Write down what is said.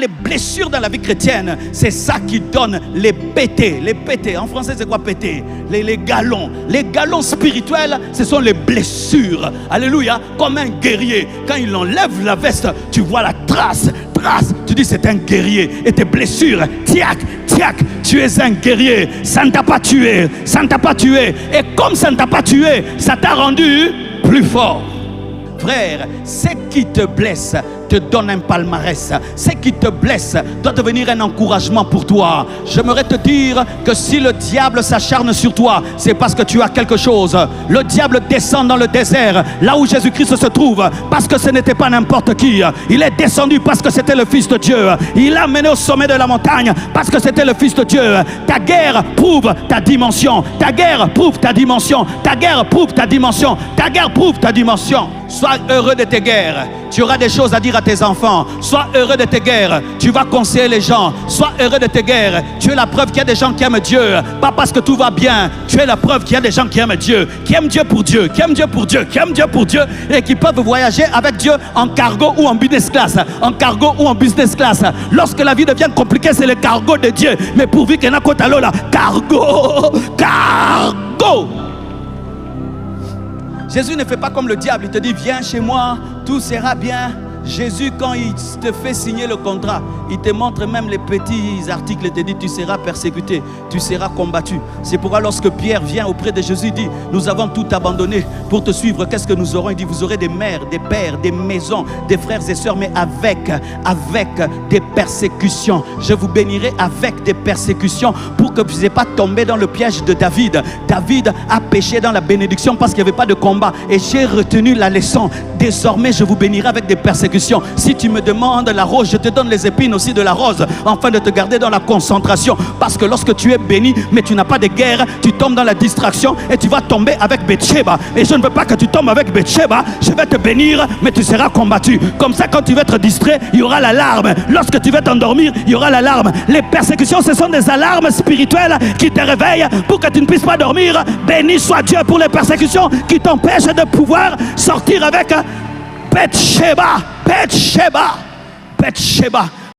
Les blessures dans la vie chrétienne, c'est ça qui donne les pétés. Les pétés, en français c'est quoi pétés? Les galons. Les galons spirituels, ce sont les blessures. Alléluia. Comme un guerrier, quand il enlève la veste, tu vois la trace. Tu dis c'est un guerrier. Et tes blessures, tiac, tu es un guerrier. Ça ne t'a pas tué. Et comme ça ne t'a pas tué, ça t'a rendu plus fort. Frère, ce qui te blesse te donne un palmarès. Ce qui te blesse doit devenir un encouragement pour toi. J'aimerais te dire que si le diable s'acharne sur toi, c'est parce que tu as quelque chose. Le diable descend dans le désert, là où Jésus-Christ se trouve, parce que ce n'était pas n'importe qui. Il est descendu parce que c'était le Fils de Dieu. Il l'a mené au sommet de la montagne parce que c'était le Fils de Dieu. Ta guerre prouve ta dimension. Ta guerre prouve ta dimension. Ta guerre prouve ta dimension. Ta guerre prouve ta dimension. Sois heureux de tes guerres. Tu auras des choses à dire à tes enfants. Sois heureux de tes guerres. Tu vas conseiller les gens. Sois heureux de tes guerres. Tu es la preuve qu'il y a des gens qui aiment Dieu. Pas parce que tout va bien. Tu es la preuve qu'il y a des gens qui aiment Dieu. Qui aiment Dieu pour Dieu. Qui aiment Dieu pour Dieu. Qui aiment Dieu pour Dieu. Et qui peuvent voyager avec Dieu en cargo ou en business class. En cargo ou en business class. Lorsque la vie devient compliquée, c'est le cargo de Dieu. Mais pourvu qu'il y en a côté là, cargo. Jésus ne fait pas comme le diable, il te dit viens chez moi, tout sera bien. Jésus, quand il te fait signer le contrat, il te montre même les petits articles et te dit tu seras persécuté, tu seras combattu. C'est pourquoi lorsque Pierre vient auprès de Jésus, il dit nous avons tout abandonné pour te suivre. Qu'est-ce que nous aurons? Il dit vous aurez des mères, des pères, des maisons, des frères et sœurs, mais avec des persécutions. Je vous bénirai avec des persécutions pour que vous ne puissiez pas tomber dans le piège de David. David a péché dans la bénédiction parce qu'il n'y avait pas de combat. Et j'ai retenu la leçon. Désormais, je vous bénirai avec des persécutions. Si tu me demandes la rose, je te donne les épines aussi de la rose, afin de te garder dans la concentration. Parce que lorsque tu es béni, mais tu n'as pas de guerre, tu tombes dans la distraction et tu vas tomber avec Bathsheba. Et je ne veux pas que tu tombes avec Bathsheba. Je vais te bénir, mais tu seras combattu. Comme ça, quand tu vas être distrait, il y aura l'alarme. Lorsque tu vas t'endormir, il y aura l'alarme. Les persécutions, ce sont des alarmes spirituelles qui te réveillent pour que tu ne puisses pas dormir. Béni soit Dieu pour les persécutions qui t'empêchent de pouvoir sortir avec Bathsheba.